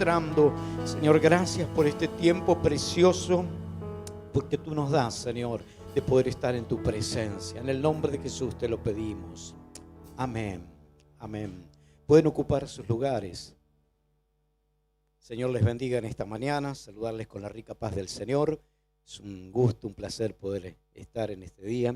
entrando. Señor, gracias por este tiempo precioso, porque tú nos das, Señor, de poder estar en tu presencia. En el nombre de Jesús te lo pedimos. Amén. Amén. Pueden ocupar sus lugares. Señor les bendiga en esta mañana, saludarles con la rica paz del Señor. Es un gusto, un placer poder estar en este día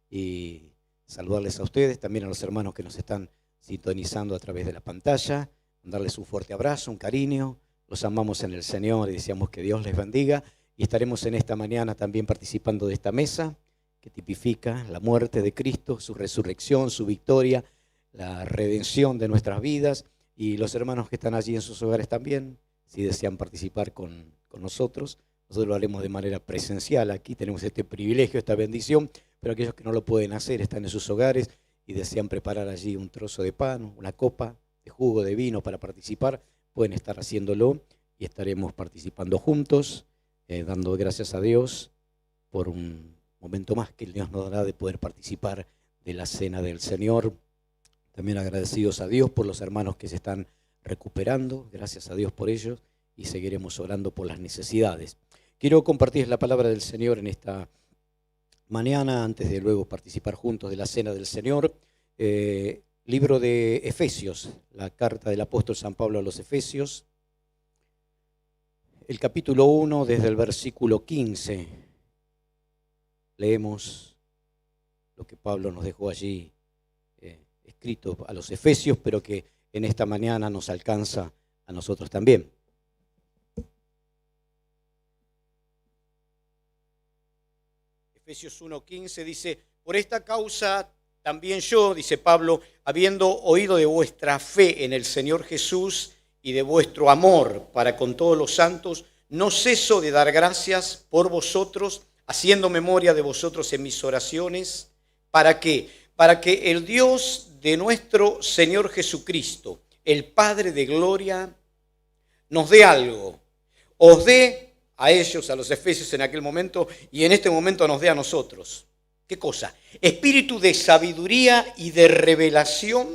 y saludarles a ustedes, también a los hermanos que nos están sintonizando a través de la pantalla, darles un fuerte abrazo, un cariño. Los amamos en el Señor y deseamos que Dios les bendiga. Y estaremos en esta mañana también participando de esta mesa que tipifica la muerte de Cristo, su resurrección, su victoria, la redención de nuestras vidas. Y los hermanos que están allí en sus hogares también, si desean participar con nosotros lo haremos de manera presencial. Aquí tenemos este privilegio, esta bendición, pero aquellos que no lo pueden hacer están en sus hogares y desean preparar allí un trozo de pan, una copa de jugo de vino para participar, pueden estar haciéndolo y estaremos participando juntos, dando gracias a Dios por un momento más que Dios nos dará de poder participar de la cena del Señor. También agradecidos a Dios por los hermanos que se están recuperando, gracias a Dios por ellos, y seguiremos orando por las necesidades. Quiero compartir la palabra del Señor en esta mañana, antes de luego participar juntos de la cena del Señor. Libro de Efesios, la carta del apóstol San Pablo a los Efesios, el capítulo 1, desde el versículo 15. Leemos lo que Pablo nos dejó allí escrito a los Efesios, pero que en esta mañana nos alcanza a nosotros también. Efesios 1:15 dice: por esta causa también yo, dice Pablo, habiendo oído de vuestra fe en el Señor Jesús y de vuestro amor para con todos los santos, no ceso de dar gracias por vosotros, haciendo memoria de vosotros en mis oraciones. ¿Para qué? Para que el Dios de nuestro Señor Jesucristo, el Padre de gloria, nos dé algo, os dé a ellos, a los efesios en aquel momento, y en este momento nos dé a nosotros. ¿Qué cosa? Espíritu de sabiduría y de revelación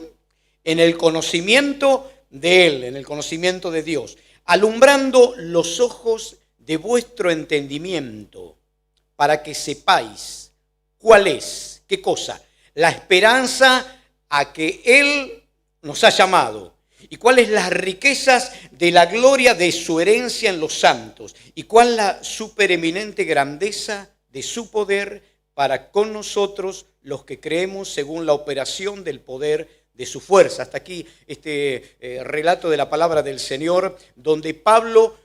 en el conocimiento de Él, en el conocimiento de Dios, alumbrando los ojos de vuestro entendimiento, para que sepáis cuál es, ¿qué cosa? La esperanza a que Él nos ha llamado. ¿Y cuáles las riquezas de la gloria de su herencia en los santos? ¿Y cuál la supereminente grandeza de su poder para con nosotros los que creemos según la operación del poder de su fuerza? Hasta aquí este relato de la palabra del Señor, donde Pablo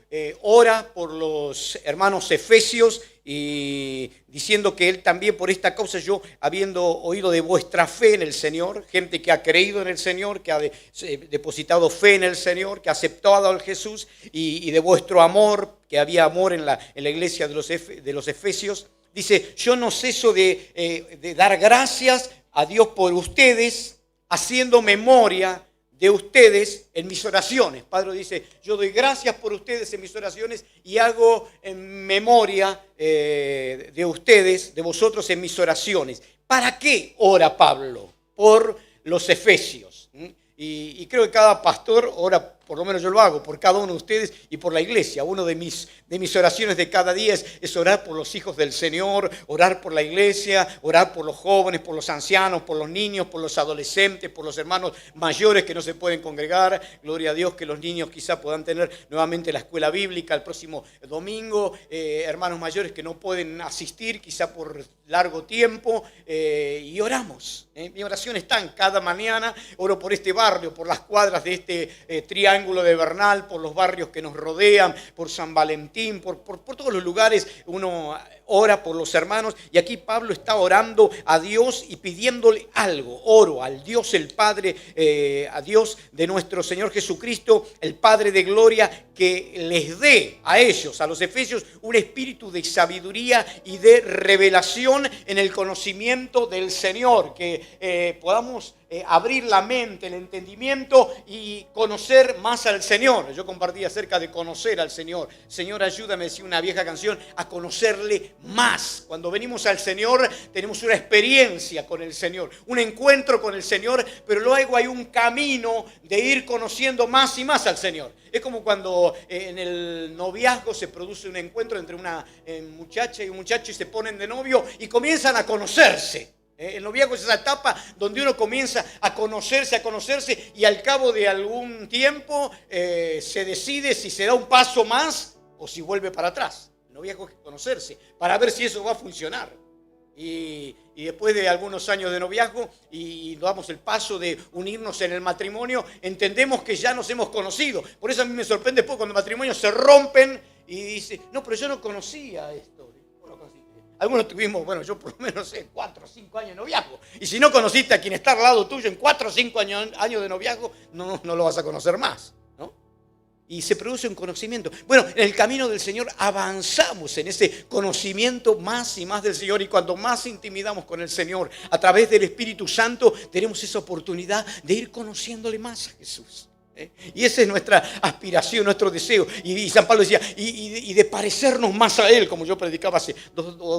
ora por los hermanos efesios y diciendo que él también por esta causa, yo habiendo oído de vuestra fe en el Señor, gente que ha creído en el Señor, que ha depositado fe en el Señor, que ha aceptado al Jesús, y de vuestro amor, que había amor en la iglesia de los efesios, dice: yo no ceso de dar gracias a Dios por ustedes, haciendo memoria de ustedes en mis oraciones. Padre dice: yo doy gracias por ustedes en mis oraciones y hago en memoria de ustedes, de vosotros en mis oraciones. ¿Para qué ora Pablo? Por los efesios. Y creo que cada pastor ora, por lo menos yo lo hago, por cada uno de ustedes y por la iglesia. Una de mis oraciones de cada día es orar por los hijos del Señor, orar por la iglesia, orar por los jóvenes, por los ancianos, por los niños, por los adolescentes, por los hermanos mayores que no se pueden congregar. Gloria a Dios que los niños quizá puedan tener nuevamente la escuela bíblica el próximo domingo. Hermanos mayores que no pueden asistir quizá por largo tiempo. Y oramos. Mi oración está en cada mañana. Oro por este barrio, por las cuadras de este triángulo de Bernal, por los barrios que nos rodean, por San Valentín, por todos los lugares uno ora por los hermanos. Y aquí Pablo está orando a Dios y pidiéndole algo. Oro al Dios el Padre, a Dios de nuestro Señor Jesucristo, el Padre de gloria, que les dé a ellos, a los efesios, un espíritu de sabiduría y de revelación en el conocimiento del Señor, que podamos abrir la mente, el entendimiento y conocer más al Señor. Yo compartí acerca de conocer al Señor. Señor, ayúdame, decía una vieja canción, a conocerle más. Cuando venimos al Señor tenemos una experiencia con el Señor, un encuentro con el Señor, pero luego hay un camino de ir conociendo más y más al Señor. Es como cuando en el noviazgo se produce un encuentro entre una muchacha y un muchacho y se ponen de novio y comienzan a conocerse. El noviazgo es esa etapa donde uno comienza a conocerse y al cabo de algún tiempo se decide si se da un paso más o si vuelve para atrás. El noviazgo es conocerse para ver si eso va a funcionar. Y después de algunos años de noviazgo y damos el paso de unirnos en el matrimonio, entendemos que ya nos hemos conocido. Por eso a mí me sorprende poco cuando matrimonios se rompen y dicen, no, pero yo no conocía esto. Algunos tuvimos, bueno, yo por lo menos 4 o 5 años de noviazgo. Y si no conociste a quien está al lado tuyo en 4 o 5 años de noviazgo, no lo vas a conocer más, ¿no? Y se produce un conocimiento. Bueno, en el camino del Señor avanzamos en ese conocimiento más y más del Señor. Y cuando más intimidamos con el Señor a través del Espíritu Santo, tenemos esa oportunidad de ir conociéndole más a Jesús. Y esa es nuestra aspiración, nuestro deseo. Y San Pablo decía, y de parecernos más a Él, como yo predicaba hace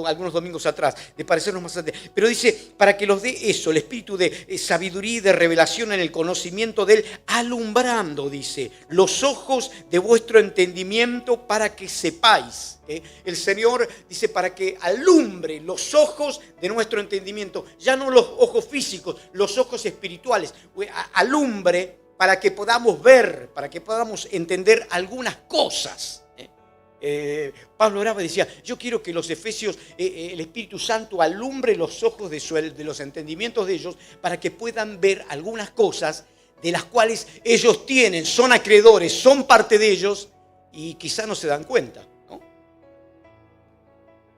algunos domingos atrás, de parecernos más a Él. Pero dice, para que los dé eso, el espíritu de sabiduría y de revelación en el conocimiento de Él, alumbrando, dice, los ojos de vuestro entendimiento para que sepáis. El Señor dice, para que alumbre los ojos de nuestro entendimiento, ya no los ojos físicos, los ojos espirituales, alumbre para que podamos ver, para que podamos entender algunas cosas. Pablo oraba y decía, yo quiero que los efesios, el Espíritu Santo alumbre los ojos de los entendimientos de ellos para que puedan ver algunas cosas de las cuales ellos son acreedores, son parte de ellos y quizá no se dan cuenta, ¿no?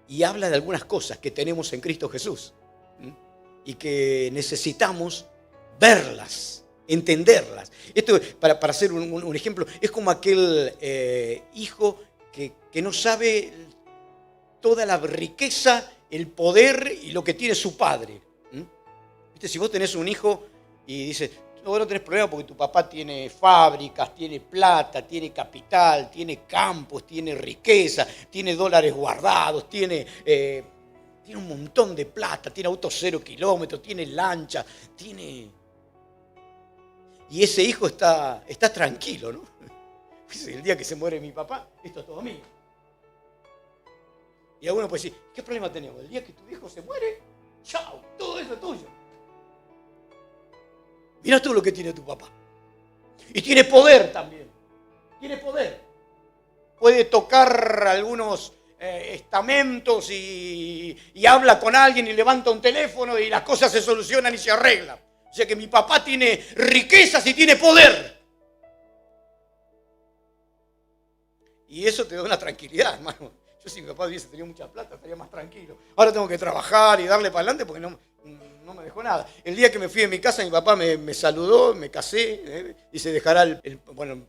Y habla de algunas cosas que tenemos en Cristo Jesús, ¿sí? Y que necesitamos verlas, entenderlas. Esto, para hacer un ejemplo, es como aquel hijo que no sabe toda la riqueza, el poder y lo que tiene su padre. ¿Viste? Si vos tenés un hijo y dices, no tenés problema porque tu papá tiene fábricas, tiene plata, tiene capital, tiene campos, tiene riqueza, tiene dólares guardados, tiene un montón de plata, tiene autos 0 kilómetros, tiene lancha, Y ese hijo está tranquilo, ¿no? El día que se muere mi papá, esto es todo mío. Y alguno puede decir, ¿qué problema tenemos? El día que tu hijo se muere, chao, todo eso es tuyo. Mirá tú lo que tiene tu papá. Y tiene poder también. Tiene poder. Puede tocar algunos estamentos y habla con alguien y levanta un teléfono y las cosas se solucionan y se arreglan. O sea que mi papá tiene riquezas y tiene poder. Y eso te da una tranquilidad, hermano. Yo si mi papá hubiese tenido mucha plata estaría más tranquilo. Ahora tengo que trabajar y darle para adelante porque no me dejó nada. El día que me fui de mi casa, mi papá me saludó, me casé, y se dejará el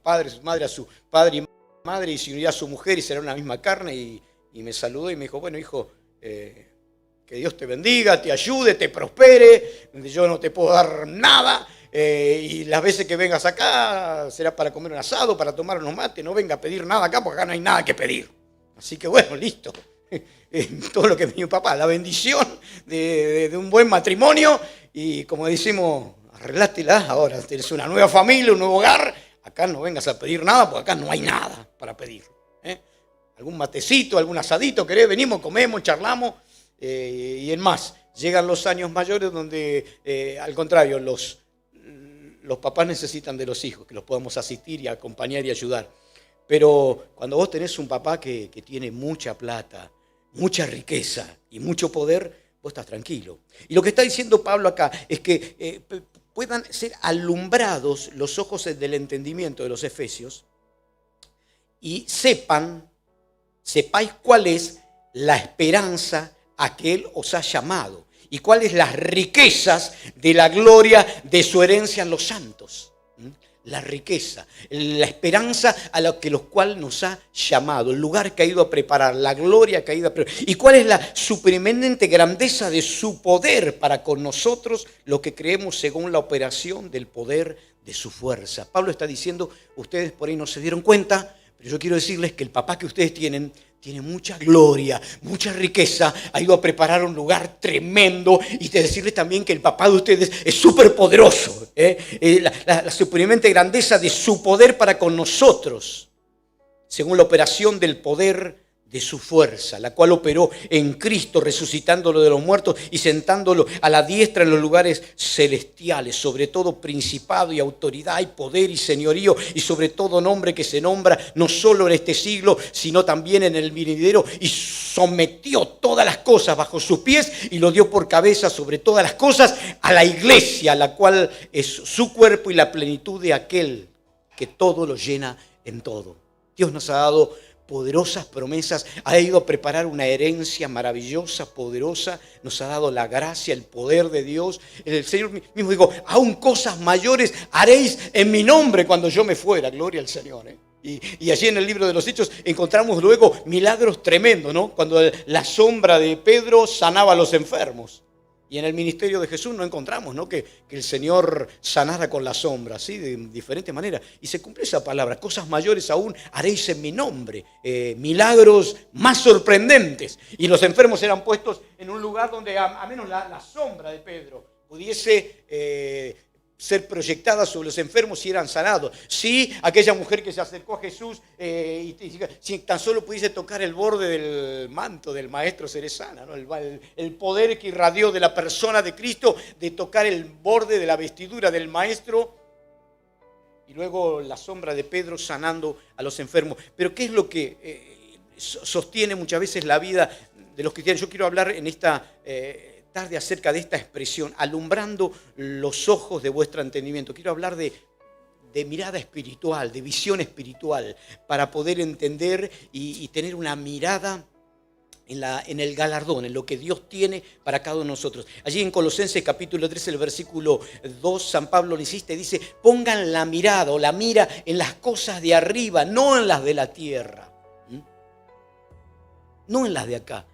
padre, su madre a su padre y madre y se unirá a su mujer y será una misma carne. Y me saludó y me dijo, bueno, hijo, que Dios te bendiga, te ayude, te prospere. Yo no te puedo dar nada. Y las veces que vengas acá será para comer un asado, para tomar unos mates. No venga a pedir nada acá porque acá no hay nada que pedir. Así que bueno, listo. Todo lo que me dio mi papá, la bendición de un buen matrimonio. Y como decimos, arreglátela ahora. Tienes una nueva familia, un nuevo hogar. Acá no vengas a pedir nada porque acá no hay nada para pedir. Algún matecito, algún asadito, querés, venimos, comemos, charlamos. Y en más, llegan los años mayores donde, al contrario, los papás necesitan de los hijos, que los podamos asistir y acompañar y ayudar. Pero cuando vos tenés un papá que tiene mucha plata, mucha riqueza y mucho poder, vos estás tranquilo. Y lo que está diciendo Pablo acá es que puedan ser alumbrados los ojos del entendimiento de los efesios y sepáis cuál es la esperanza a que Él os ha llamado y cuáles las riquezas de la gloria de su herencia en los santos. la riqueza, la esperanza a la que los cual nos ha llamado, el lugar que ha ido a preparar, la gloria que ha ido a preparar. ¿Y cuál es la supereminente grandeza de su poder para con nosotros, lo que creemos según la operación del poder de su fuerza? Pablo está diciendo, ustedes por ahí no se dieron cuenta, pero yo quiero decirles que el papá que ustedes tienen tiene mucha gloria, mucha riqueza, ha ido a preparar un lugar tremendo, y de decirles también que el papá de ustedes es súper poderoso. La supereminente grandeza de su poder para con nosotros, según la operación del poder de su fuerza, la cual operó en Cristo, resucitándolo de los muertos y sentándolo a la diestra en los lugares celestiales, sobre todo principado y autoridad y poder y señorío, y sobre todo nombre que se nombra no solo en este siglo, sino también en el venidero, y sometió todas las cosas bajo sus pies y lo dio por cabeza sobre todas las cosas a la iglesia, la cual es su cuerpo y la plenitud de aquel que todo lo llena en todo. Dios nos ha dado poderosas promesas, ha ido a preparar una herencia maravillosa, poderosa, nos ha dado la gracia, el poder de Dios. El Señor mismo dijo, aún cosas mayores haréis en mi nombre cuando yo me fuera. Gloria al Señor. Y allí en el libro de los Hechos encontramos luego milagros tremendos, ¿no? Cuando la sombra de Pedro sanaba a los enfermos. Y en el ministerio de Jesús no encontramos, ¿no?, que el Señor sanara con la sombra, ¿sí?, de diferentes maneras. Y se cumple esa palabra, cosas mayores aún haréis en mi nombre, milagros más sorprendentes. Y los enfermos eran puestos en un lugar donde a menos la sombra de Pedro pudiese ser proyectada sobre los enfermos y eran sanados. Sí, aquella mujer que se acercó a Jesús y si tan solo pudiese tocar el borde del manto del maestro seré sana, ¿no? El poder que irradió de la persona de Cristo de tocar el borde de la vestidura del maestro, y luego la sombra de Pedro sanando a los enfermos. Pero ¿qué es lo que sostiene muchas veces la vida de los cristianos? Yo quiero hablar en esta tarde acerca de esta expresión, alumbrando los ojos de vuestro entendimiento. Quiero hablar de mirada espiritual, de visión espiritual, para poder entender y tener una mirada en el galardón, en lo que Dios tiene para cada uno de nosotros. Allí en Colosenses capítulo 3, el versículo 2, San Pablo le insiste, dice, pongan la mirada o la mira en las cosas de arriba, no en las de la tierra. No en las de acá.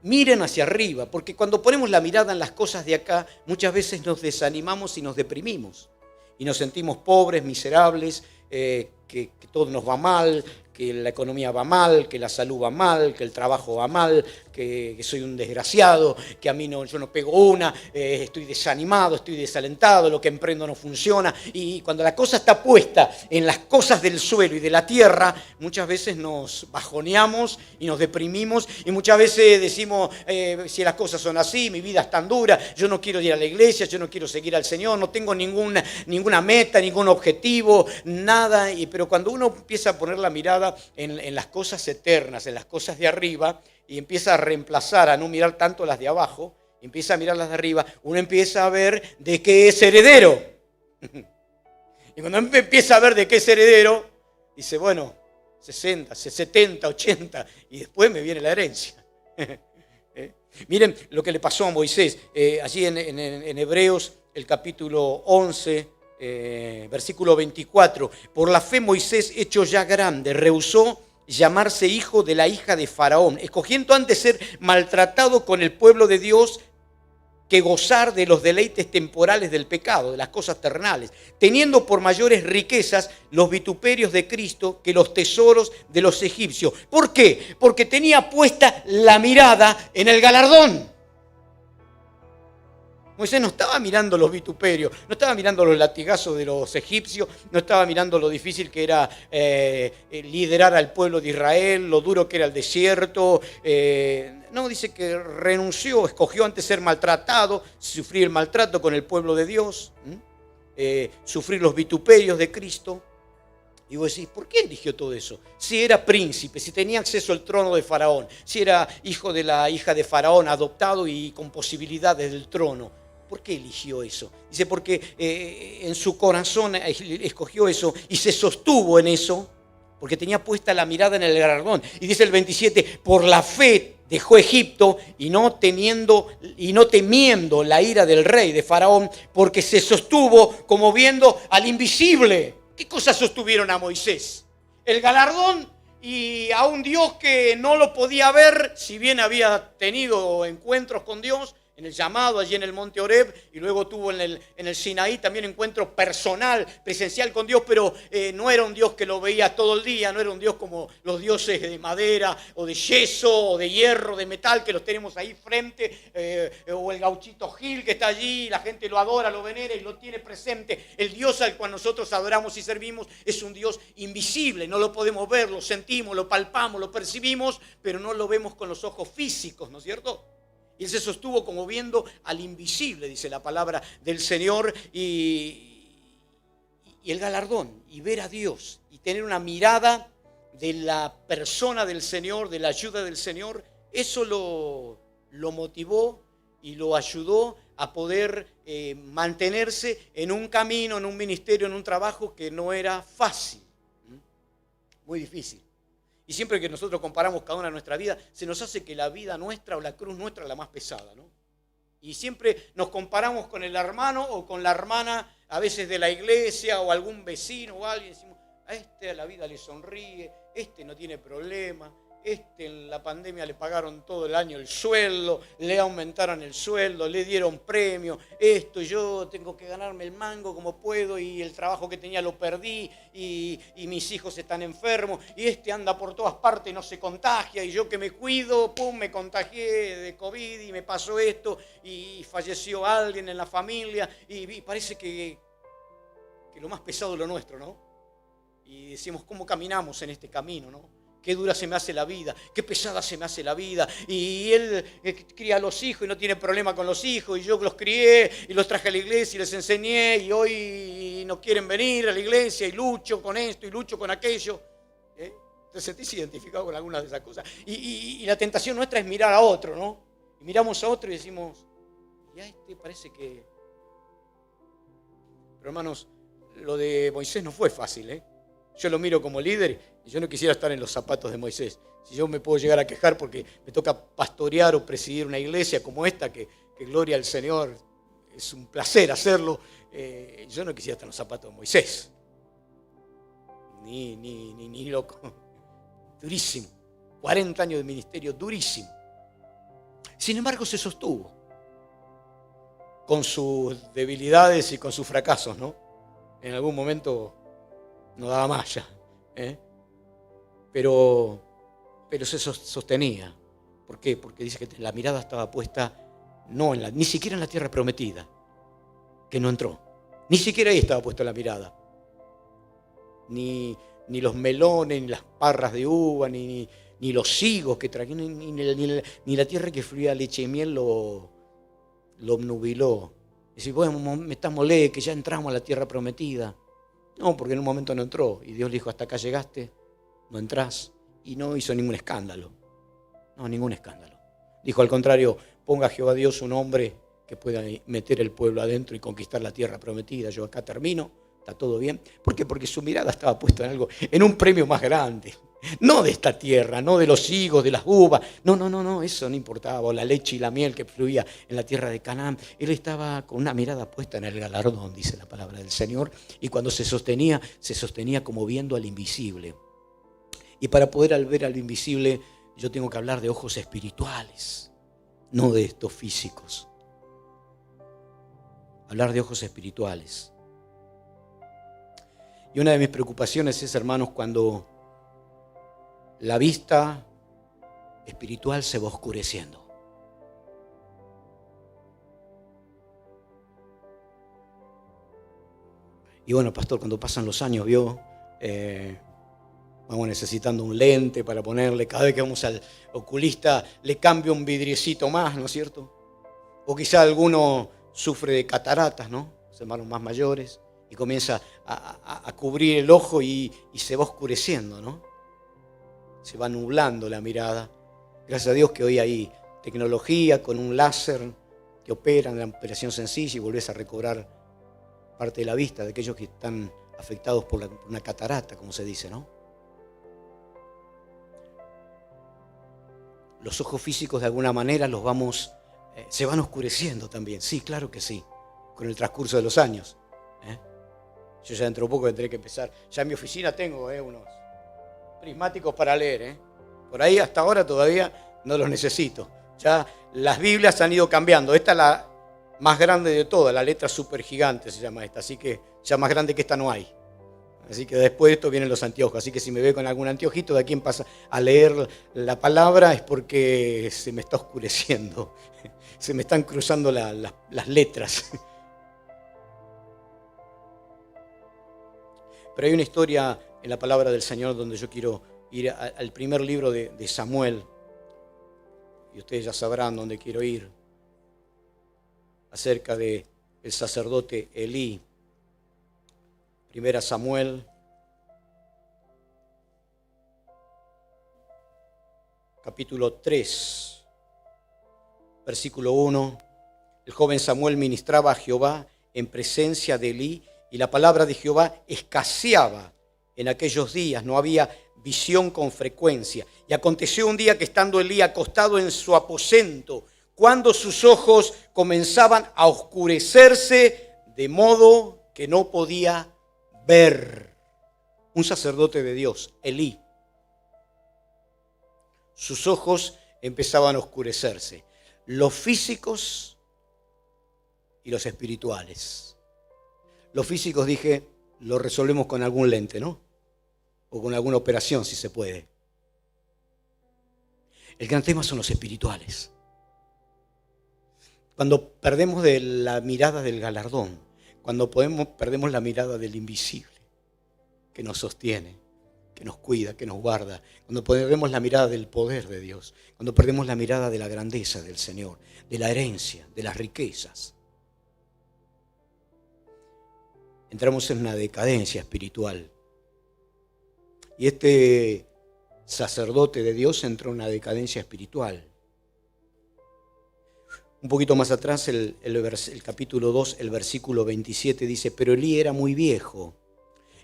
Miren hacia arriba, porque cuando ponemos la mirada en las cosas de acá, muchas veces nos desanimamos y nos deprimimos. Y nos sentimos pobres, miserables, que todo nos va mal, que la economía va mal, que la salud va mal, que el trabajo va mal, que soy un desgraciado, que a mí yo no pego una, estoy desanimado, estoy desalentado, lo que emprendo no funciona. Y cuando la cosa está puesta en las cosas del suelo y de la tierra, muchas veces nos bajoneamos y nos deprimimos, y muchas veces decimos, si las cosas son así, mi vida es tan dura, yo no quiero ir a la iglesia, yo no quiero seguir al Señor, no tengo ninguna meta, ningún objetivo, nada. Pero cuando uno empieza a poner la mirada en las cosas eternas, en las cosas de arriba, y empieza a reemplazar, a no mirar tanto las de abajo, empieza a mirar las de arriba, uno empieza a ver de qué es heredero. Y cuando empieza a ver de qué es heredero, dice, bueno, 60, 70, 80, y después me viene la herencia. Miren lo que le pasó a Moisés, allí en Hebreos, el capítulo 11, versículo 24. Por la fe Moisés, hecho ya grande, rehusó llamarse hijo de la hija de Faraón, escogiendo antes ser maltratado con el pueblo de Dios que gozar de los deleites temporales del pecado, de las cosas terrenales, teniendo por mayores riquezas los vituperios de Cristo que los tesoros de los egipcios. ¿Por qué? Porque tenía puesta la mirada en el galardón. Moisés no estaba mirando los vituperios, no estaba mirando los latigazos de los egipcios, no estaba mirando lo difícil que era liderar al pueblo de Israel, lo duro que era el desierto. No, dice que renunció, escogió antes ser maltratado, sufrir el maltrato con el pueblo de Dios, sufrir los vituperios de Cristo. Y vos decís, ¿por qué eligió todo eso? Si era príncipe, si tenía acceso al trono de Faraón, si era hijo de la hija de Faraón, adoptado y con posibilidades del trono. ¿Por qué eligió eso? Dice, porque en su corazón escogió eso y se sostuvo en eso, porque tenía puesta la mirada en el galardón. Y dice el 27, por la fe dejó Egipto y no temiendo la ira del rey de Faraón, porque se sostuvo como viendo al invisible. ¿Qué cosas sostuvieron a Moisés? El galardón y a un Dios que no lo podía ver, si bien había tenido encuentros con Dios en el llamado allí en el monte Horeb, y luego tuvo en el Sinaí también encuentro personal, presencial con Dios, pero no era un Dios que lo veía todo el día, no era un Dios como los dioses de madera o de yeso o de hierro, de metal, que los tenemos ahí frente, o el gauchito Gil que está allí, la gente lo adora, lo venera y lo tiene presente. El Dios al cual nosotros adoramos y servimos es un Dios invisible, no lo podemos ver, lo sentimos, lo palpamos, lo percibimos, pero no lo vemos con los ojos físicos, ¿no es cierto? Y él se sostuvo como viendo al invisible, dice la palabra del Señor, y el galardón, y ver a Dios, y tener una mirada de la persona del Señor, de la ayuda del Señor, eso lo motivó y lo ayudó a poder mantenerse en un camino, en un ministerio, en un trabajo que no era fácil, muy difícil. Y siempre que nosotros comparamos cada una de nuestra vida, se nos hace que la vida nuestra o la cruz nuestra es la más pesada, ¿no? Y siempre nos comparamos con el hermano o con la hermana, a veces de la iglesia o algún vecino o alguien. Decimos, a este a la vida le sonríe, este no tiene problema, este en la pandemia le pagaron todo el año el sueldo, le aumentaron el sueldo, le dieron premio, esto, yo tengo que ganarme el mango como puedo y el trabajo que tenía lo perdí y mis hijos están enfermos y este anda por todas partes y no se contagia y yo que me cuido, pum, me contagié de COVID y me pasó esto y falleció alguien en la familia y parece que lo más pesado es lo nuestro, ¿no? Y decimos, ¿cómo caminamos en este camino, no? Qué dura se me hace la vida, qué pesada se me hace la vida. Y él cría a los hijos y no tiene problema con los hijos. Y yo los crié y los traje a la iglesia y les enseñé. Y hoy no quieren venir a la iglesia y lucho con esto y lucho con aquello. ¿Te sentís identificado con alguna de esas cosas? Y la tentación nuestra es mirar a otro, ¿no? Y miramos a otro y decimos, y a este parece que... Pero hermanos, lo de Moisés no fue fácil, ¿eh? Yo lo miro como líder y yo no quisiera estar en los zapatos de Moisés. Si yo me puedo llegar a quejar porque me toca pastorear o presidir una iglesia como esta, que gloria al Señor, es un placer hacerlo, yo no quisiera estar en los zapatos de Moisés. Ni loco. Durísimo. 40 años de ministerio, durísimo. Sin embargo, se sostuvo con sus debilidades y con sus fracasos, ¿no? En algún momento no daba más ya, pero se sostenía. ¿Por qué? Porque dice que la mirada estaba puesta ni siquiera en la tierra prometida, que no entró. Ni siquiera ahí estaba puesta la mirada. Ni los melones, ni las parras de uva, ni los higos que traían, ni la tierra que fluía leche y miel lo obnubiló. Dice, bueno, metamos que ya entramos a la tierra prometida. No, porque en un momento no entró. Y Dios le dijo, hasta acá llegaste, no entrás. Y no hizo ningún escándalo. No, ningún escándalo. Dijo al contrario, ponga a Jehová Dios un hombre que pueda meter el pueblo adentro y conquistar la tierra prometida. Yo acá termino, está todo bien. ¿Por qué? Porque su mirada estaba puesta en algo, en un premio más grande. No de esta tierra, no de los higos, de las uvas. No, eso no importaba. O la leche y la miel que fluía en la tierra de Canaán. Él estaba con una mirada puesta en el galardón, dice la palabra del Señor. Y cuando se sostenía como viendo al invisible. Y para poder ver al invisible, yo tengo que hablar de ojos espirituales, no de estos físicos. Hablar de ojos espirituales. Y una de mis preocupaciones es, hermanos, cuando la vista espiritual se va oscureciendo. Y bueno, pastor, cuando pasan los años, vamos necesitando un lente para ponerle. Cada vez que vamos al oculista le cambia un vidriecito más, ¿no es cierto? O quizá alguno sufre de cataratas, ¿no? Los hermanos más mayores. Y comienza a cubrir el ojo y se va oscureciendo, ¿no? Se va nublando la mirada. Gracias a Dios que hoy hay tecnología con un láser que opera en la operación sencilla y volvés a recobrar parte de la vista de aquellos que están afectados por una catarata, como se dice, ¿no? los ojos físicos de alguna manera se van oscureciendo también. Sí, claro que sí, con el transcurso de los años. Yo ya dentro de poco tendré que empezar. Ya en mi oficina tengo unos prismáticos para leer. Por ahí hasta ahora todavía no los necesito. Ya las Biblias han ido cambiando. Esta es la más grande de todas, la letra super gigante se llama esta. Así que ya más grande que esta no hay. Así que después de esto vienen los anteojos. Así que si me ve con algún anteojito de aquí pasa a leer la palabra es porque se me está oscureciendo. Se me están cruzando las letras. Pero hay una historia en la palabra del Señor donde yo quiero ir al primer libro de Samuel. Y ustedes ya sabrán dónde quiero ir. Acerca del sacerdote Elí. Primera Samuel, capítulo 3, versículo 1. El joven Samuel ministraba a Jehová en presencia de Elí, y la palabra de Jehová escaseaba en aquellos días, no había visión con frecuencia. Y aconteció un día que estando Elí acostado en su aposento, cuando sus ojos comenzaban a oscurecerse, de modo que no podía ver. Un sacerdote de Dios, Elí. Sus ojos empezaban a oscurecerse. Los físicos y los espirituales. Los físicos, dije, lo resolvemos con algún lente, ¿no? O con alguna operación, si se puede. El gran tema son los espirituales. Cuando perdemos de la mirada del galardón, cuando perdemos la mirada del invisible, que nos sostiene, que nos cuida, que nos guarda, cuando perdemos la mirada del poder de Dios, cuando perdemos la mirada de la grandeza del Señor, de la herencia, de las riquezas, entramos en una decadencia espiritual. Y este sacerdote de Dios entró en una decadencia espiritual. Un poquito más atrás, el capítulo 2, el versículo 27 dice: pero Elí era muy viejo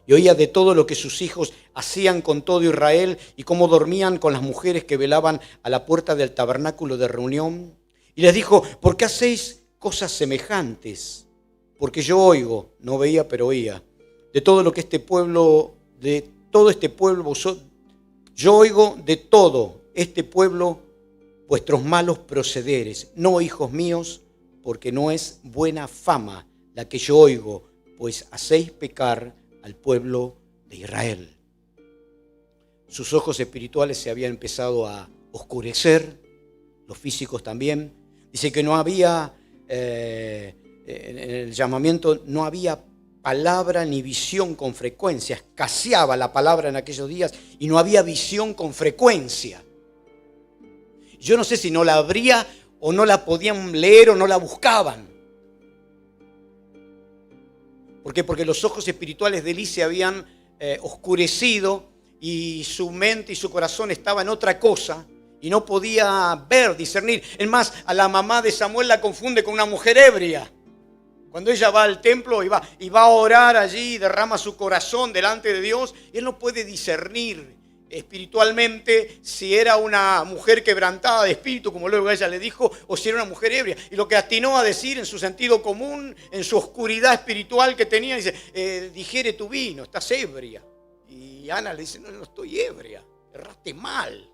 y oía de todo lo que sus hijos hacían con todo Israel y cómo dormían con las mujeres que velaban a la puerta del tabernáculo de reunión. Y les dijo: ¿por qué hacéis cosas semejantes? Porque yo oigo, no veía pero oía, de todo lo que yo oigo de todo este pueblo vuestros malos procederes. No, hijos míos, porque no es buena fama la que yo oigo, pues hacéis pecar al pueblo de Israel. Sus ojos espirituales se habían empezado a oscurecer, los físicos también. Dice que no había, en el llamamiento, no había palabra ni visión con frecuencia. Escaseaba la palabra en aquellos días y no había visión con frecuencia. Yo no sé si no la habría o no la podían leer o no la buscaban. ¿Por qué? Porque los ojos espirituales de Elí se habían oscurecido y su mente y su corazón estaba en otra cosa y no podía ver, discernir. Es más, a la mamá de Samuel la confunde con una mujer ebria. Cuando ella va al templo y va a orar allí, derrama su corazón delante de Dios, él no puede discernir espiritualmente si era una mujer quebrantada de espíritu, como luego ella le dijo, o si era una mujer ebria. Y lo que atinó a decir en su sentido común, en su oscuridad espiritual que tenía, dice: digiere tu vino, estás ebria. Y Ana le dice: no estoy ebria, erraste mal.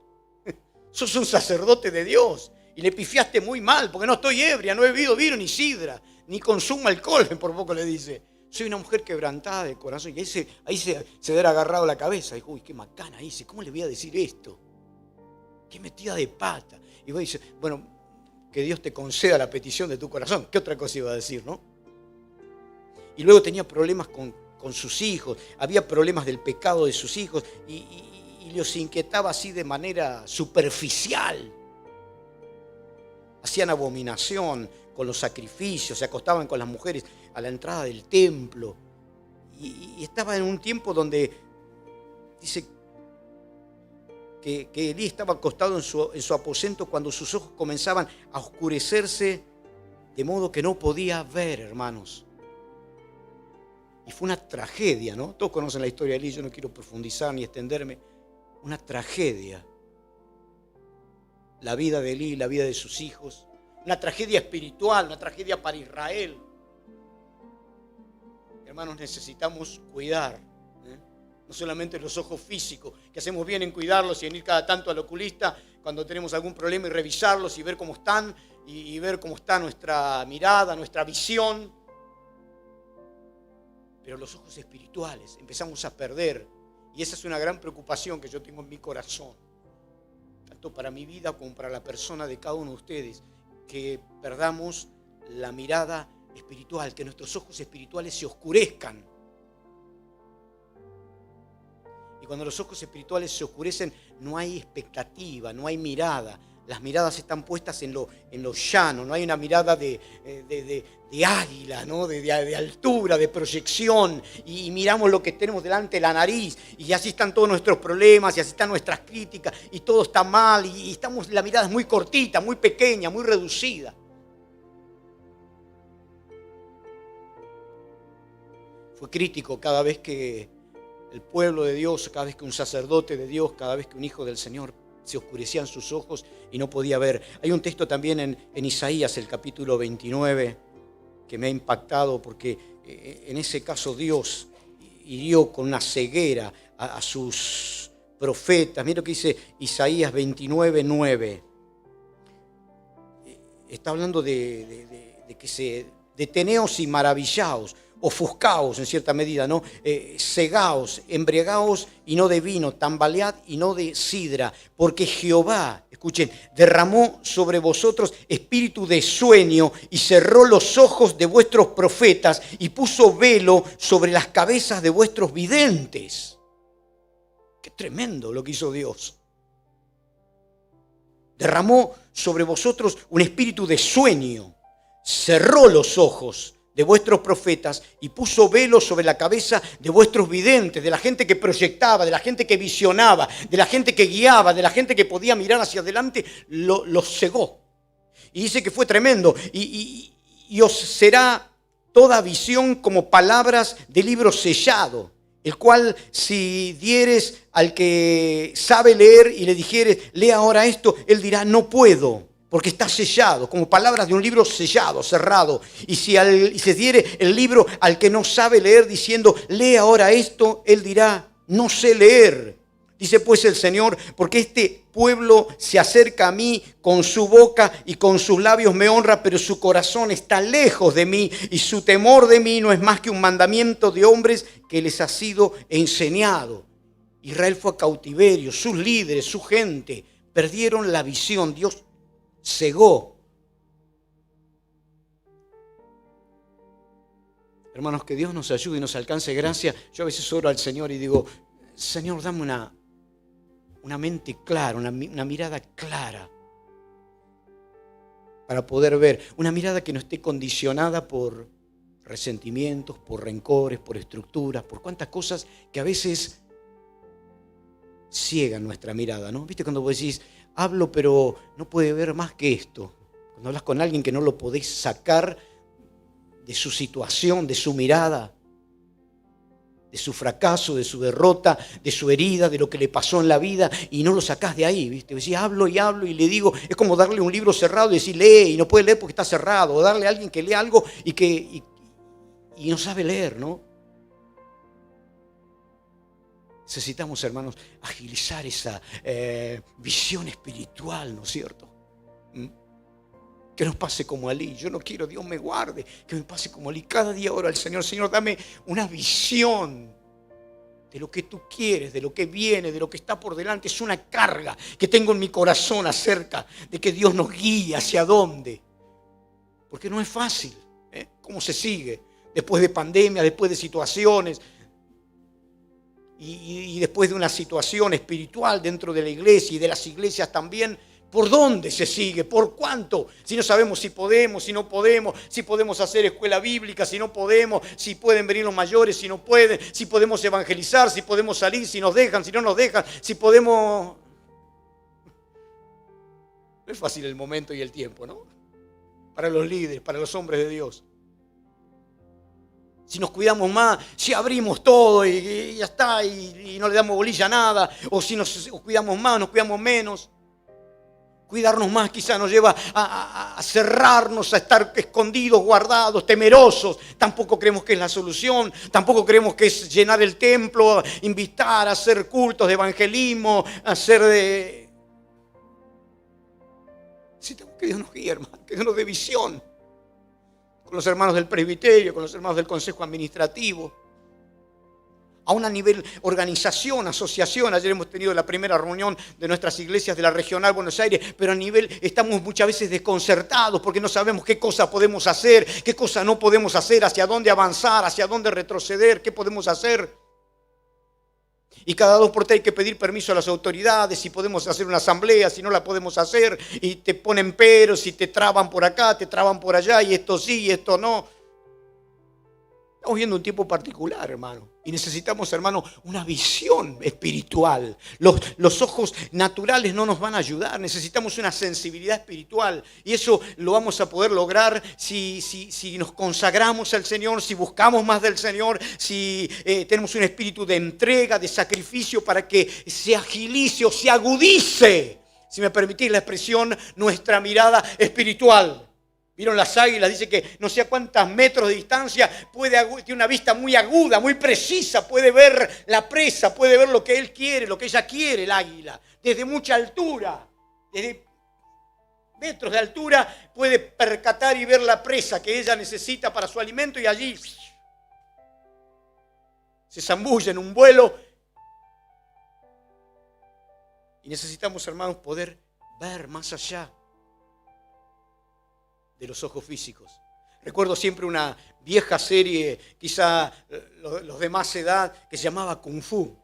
Sos un sacerdote de Dios y le pifiaste muy mal, porque no estoy ebria, no he bebido vino ni sidra, ni consumo alcohol, por poco le dice. Soy una mujer quebrantada de corazón. Y ahí se hubiera agarrado la cabeza. Dijo: uy, qué macana dice, ¿cómo le voy a decir esto? Qué metida de pata. Y vos dices: bueno, que Dios te conceda la petición de tu corazón. ¿Qué otra cosa iba a decir, no? Y luego tenía problemas con sus hijos. Había problemas del pecado de sus hijos. Y los inquietaba así de manera superficial. Hacían abominación con los sacrificios, se acostaban con las mujeres a la entrada del templo. Y estaba en un tiempo donde dice que Elí estaba acostado en su aposento cuando sus ojos comenzaban a oscurecerse de modo que no podía ver, hermanos. Y fue una tragedia, ¿no? Todos conocen la historia de Elí, yo no quiero profundizar ni extenderme. Una tragedia. la vida de Elí, la vida de sus hijos. Una tragedia espiritual, una tragedia para Israel. Hermanos, necesitamos cuidar, no solamente los ojos físicos, que hacemos bien en cuidarlos y en ir cada tanto al oculista cuando tenemos algún problema y revisarlos y ver cómo están y ver cómo está nuestra mirada, nuestra visión. Pero los ojos espirituales empezamos a perder, y esa es una gran preocupación que yo tengo en mi corazón, tanto para mi vida como para la persona de cada uno de ustedes, que perdamos la mirada espiritual, que nuestros ojos espirituales se oscurezcan. Y cuando los ojos espirituales se oscurecen, no hay expectativa, no hay mirada. Las miradas están puestas en lo llano, no hay una mirada de águila, ¿no? de altura, de proyección, y miramos lo que tenemos delante de la nariz, y así están todos nuestros problemas, y así están nuestras críticas, y todo está mal, y la mirada es muy cortita, muy pequeña, muy reducida. Fue crítico cada vez que el pueblo de Dios, cada vez que un sacerdote de Dios, cada vez que un hijo del Señor se oscurecían sus ojos y no podía ver. Hay un texto también en Isaías, el capítulo 29, que me ha impactado porque en ese caso Dios hirió con una ceguera a sus profetas. Mira lo que dice Isaías 29, 9. Está hablando de que se deteneos y maravillaos, ofuscaos en cierta medida, ¿no? Cegaos, embriagaos y no de vino, tambalead y no de sidra, porque Jehová, escuchen, derramó sobre vosotros espíritu de sueño y cerró los ojos de vuestros profetas y puso velo sobre las cabezas de vuestros videntes. Qué tremendo lo que hizo Dios. Derramó sobre vosotros un espíritu de sueño, cerró los ojos de vuestros profetas y puso velo sobre la cabeza de vuestros videntes, de la gente que proyectaba, de la gente que visionaba, de la gente que guiaba, de la gente que podía mirar hacia adelante, los cegó. Y dice que fue tremendo. Y os será toda visión como palabras de libro sellado, el cual si dieres al que sabe leer y le dijeres, lee ahora esto, él dirá, no puedo. Porque está sellado, como palabras de un libro sellado, cerrado. Y si se diere el libro al que no sabe leer diciendo, lee ahora esto, él dirá, no sé leer. Dice pues el Señor, porque este pueblo se acerca a mí con su boca y con sus labios me honra, pero su corazón está lejos de mí y su temor de mí no es más que un mandamiento de hombres que les ha sido enseñado. Israel fue a cautiverio, sus líderes, su gente, perdieron la visión. Dios cegó. Hermanos, que Dios nos ayude y nos alcance gracia. Yo a veces oro al Señor y digo, Señor, dame una mente clara, una mirada clara para poder ver. Una mirada que no esté condicionada por resentimientos, por rencores, por estructuras, por cuantas cosas que a veces ciegan nuestra mirada, ¿no? ¿Viste cuando vos decís, hablo pero no puede ver más que esto? Cuando hablas con alguien que no lo podés sacar de su situación, de su mirada, de su fracaso, de su derrota, de su herida, de lo que le pasó en la vida, y no lo sacás de ahí, ¿viste? Decís, hablo y le digo, es como darle un libro cerrado y decir, lee, y no puede leer porque está cerrado, o darle a alguien que lea algo y no sabe leer, ¿no? Necesitamos, hermanos, agilizar esa visión espiritual, ¿no es cierto? Que nos pase como Elí. Yo no quiero, Dios me guarde, que me pase como Elí. Cada día oro al Señor, Señor, dame una visión de lo que tú quieres, de lo que viene, de lo que está por delante. Es una carga que tengo en mi corazón acerca de que Dios nos guíe hacia dónde. Porque no es fácil, ¿eh? ¿Cómo se sigue? Después de pandemia, después de situaciones, y después de una situación espiritual dentro de la iglesia y de las iglesias también, ¿por dónde se sigue? ¿Por cuánto? Si no sabemos si podemos, si no podemos, si podemos hacer escuela bíblica, si no podemos, si pueden venir los mayores, si no pueden, si podemos evangelizar, si podemos salir, si nos dejan, si no nos dejan, si podemos... No es fácil el momento y el tiempo, ¿no? Para los líderes, para los hombres de Dios. Si nos cuidamos más, si abrimos todo y ya está, y no le damos bolilla a nada, o si nos cuidamos más, nos cuidamos menos. Cuidarnos más quizá nos lleva a cerrarnos, a estar escondidos, guardados, temerosos. Tampoco creemos que es la solución. Tampoco creemos que es llenar el templo, invitar a hacer cultos de evangelismo, hacer de... Necesitamos que Dios nos guíe, hermano, que Dios nos dé visión. Con los hermanos del presbiterio, con los hermanos del consejo administrativo. Aún a nivel organización, asociación. Ayer hemos tenido la primera reunión de nuestras iglesias de la Regional Buenos Aires, pero a nivel estamos muchas veces desconcertados porque no sabemos qué cosa podemos hacer, qué cosa no podemos hacer, hacia dónde avanzar, hacia dónde retroceder, qué podemos hacer. Y cada 2 por 3 hay que pedir permiso a las autoridades, si podemos hacer una asamblea, si no la podemos hacer, y te ponen peros, y te traban por acá, te traban por allá, y esto sí, y esto no. Estamos viendo un tiempo particular, hermano. Y necesitamos, hermano, una visión espiritual. Los ojos naturales no nos van a ayudar. Necesitamos una sensibilidad espiritual. Y eso lo vamos a poder lograr si nos consagramos al Señor, si buscamos más del Señor, si tenemos un espíritu de entrega, de sacrificio para que se agilice o se agudice, si me permitís la expresión, nuestra mirada espiritual. ¿Vieron las águilas? Dice que no sé a cuántos metros de distancia tiene una vista muy aguda, muy precisa, puede ver la presa, puede ver lo que él quiere, lo que ella quiere, el águila. Desde mucha altura, desde metros de altura, puede percatar y ver la presa que ella necesita para su alimento y allí se zambulla en un vuelo. Y necesitamos, hermanos, poder ver más allá de los ojos físicos. Recuerdo siempre una vieja serie, quizá los de más edad, que se llamaba Kung Fu.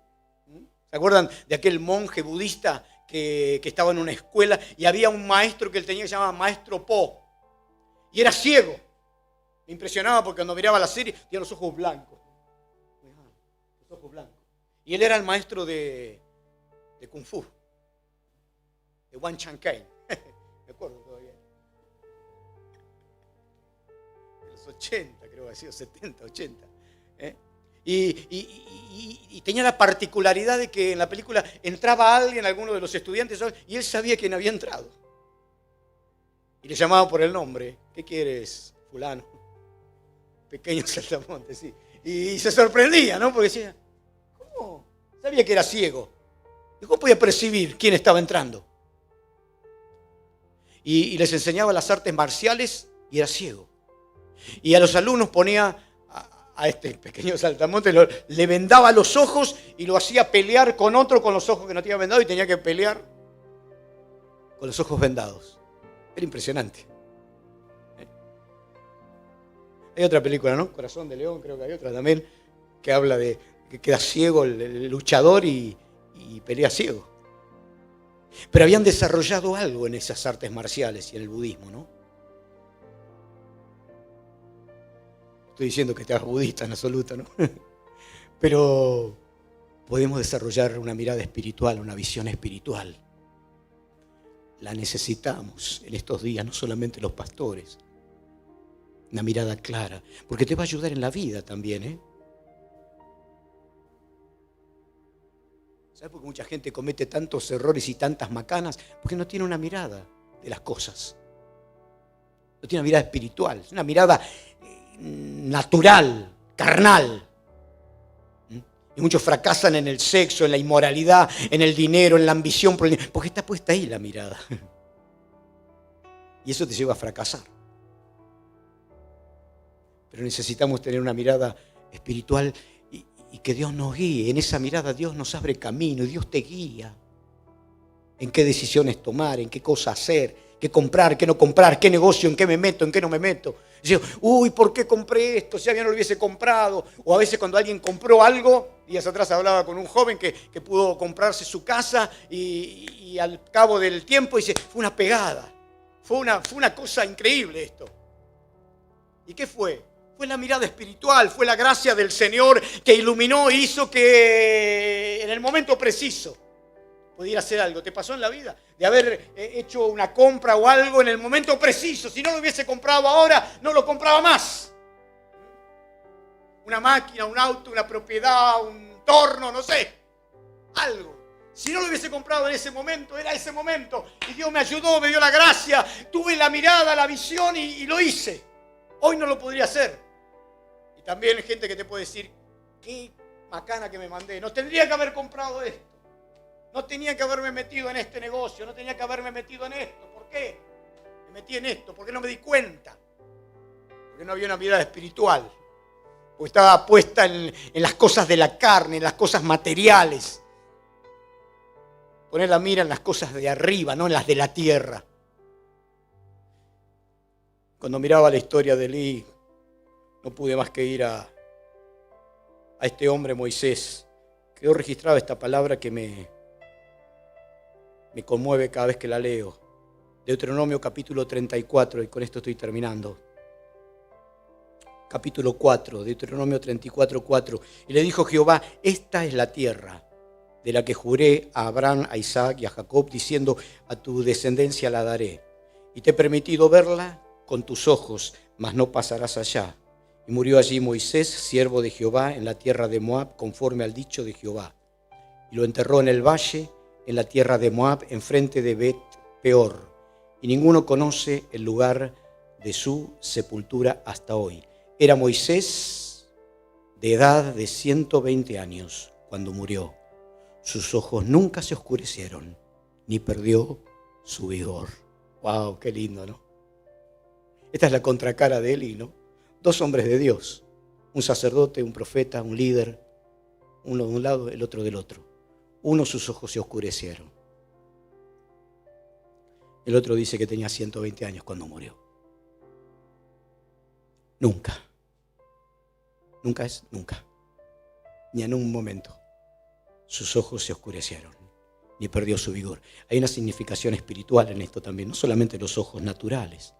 ¿Se acuerdan de aquel monje budista que estaba en una escuela y había un maestro que él tenía que se llamaba Maestro Po? Y era ciego. Me impresionaba porque cuando miraba la serie tenía los ojos blancos. Los ojos blancos. Y él era el maestro de Kung Fu, de Wan Chan Kai. Me acuerdo todavía. 80, creo que ha sido 70, 80. Y tenía la particularidad de que en la película entraba alguien, alguno de los estudiantes, y él sabía quién había entrado. Y le llamaba por el nombre. ¿Qué quieres, fulano? Pequeño saltamontes, sí. Y se sorprendía, ¿no? Porque decía, ¿cómo? Sabía que era ciego. ¿Y cómo podía percibir quién estaba entrando? Y les enseñaba las artes marciales y era ciego. Y a los alumnos ponía a este pequeño saltamontes, le vendaba los ojos y lo hacía pelear con otro con los ojos que no tenía vendado y tenía que pelear con los ojos vendados. Era impresionante. Hay otra película, ¿no? Corazón de León, creo que hay otra también, que habla de que queda ciego el luchador y pelea ciego. Pero habían desarrollado algo en esas artes marciales y en el budismo, ¿no? Estoy diciendo que te hagas budista en absoluto, ¿no? Pero podemos desarrollar una mirada espiritual, una visión espiritual. La necesitamos en estos días, no solamente los pastores. Una mirada clara, porque te va a ayudar en la vida también, ¿eh? ¿Sabes por qué mucha gente comete tantos errores y tantas macanas? Porque no tiene una mirada de las cosas. No tiene una mirada espiritual, es una mirada natural, carnal. Y muchos fracasan en el sexo, en la inmoralidad, en el dinero, en la ambición, porque está puesta ahí la mirada. Y eso te lleva a fracasar. Pero necesitamos tener una mirada espiritual y que Dios nos guíe. En esa mirada Dios nos abre camino y Dios te guía. En qué decisiones tomar, en qué cosa hacer, qué comprar, qué no comprar, qué negocio, en qué me meto, en qué no me meto. Digo, uy, ¿por qué compré esto? Si alguien no lo hubiese comprado. O a veces cuando alguien compró algo, días atrás hablaba con un joven que pudo comprarse su casa y al cabo del tiempo dice, fue una pegada. Fue una cosa increíble esto. ¿Y qué fue? Fue la mirada espiritual, fue la gracia del Señor que iluminó e hizo que en el momento preciso pudiera hacer algo. ¿Te pasó en la vida? De haber hecho una compra o algo en el momento preciso. Si no lo hubiese comprado ahora, no lo compraba más. Una máquina, un auto, una propiedad, un torno, no sé. Algo. Si no lo hubiese comprado en ese momento, era ese momento. Y Dios me ayudó, me dio la gracia. Tuve la mirada, la visión y lo hice. Hoy no lo podría hacer. Y también hay gente que te puede decir, qué macana que me mandé. No tendría que haber comprado esto. No tenía que haberme metido en este negocio. No tenía que haberme metido en esto. ¿Por qué? Me metí en esto. ¿Por qué no me di cuenta? Porque no había una mirada espiritual. Porque estaba puesta en las cosas de la carne, en las cosas materiales. Poner la mira en las cosas de arriba, no en las de la tierra. Cuando miraba la historia de Elí, no pude más que ir a este hombre Moisés. Quedó registrada esta palabra que me conmueve cada vez que la leo. Deuteronomio capítulo 34, y con esto estoy terminando. Capítulo 4, Deuteronomio 34, 4. Y le dijo Jehová, esta es la tierra de la que juré a Abraham, a Isaac y a Jacob, diciendo, a tu descendencia la daré. Y te he permitido verla con tus ojos, mas no pasarás allá. Y murió allí Moisés, siervo de Jehová, en la tierra de Moab, conforme al dicho de Jehová. Y lo enterró en el valle, en la tierra de Moab, enfrente de Bet Peor. Y ninguno conoce el lugar de su sepultura hasta hoy. Era Moisés de edad de 120 años cuando murió. Sus ojos nunca se oscurecieron, ni perdió su vigor. ¡Wow! ¡Qué lindo!, ¿no? Esta es la contracara de Elí, ¿no? Dos hombres de Dios, un sacerdote, un profeta, un líder, uno de un lado, el otro del otro. Uno, sus ojos se oscurecieron. El otro dice que tenía 120 años cuando murió. Nunca. Nunca es nunca. Ni en un momento. Sus ojos se oscurecieron, ni perdió su vigor. Hay una significación espiritual en esto también, no solamente los ojos naturales,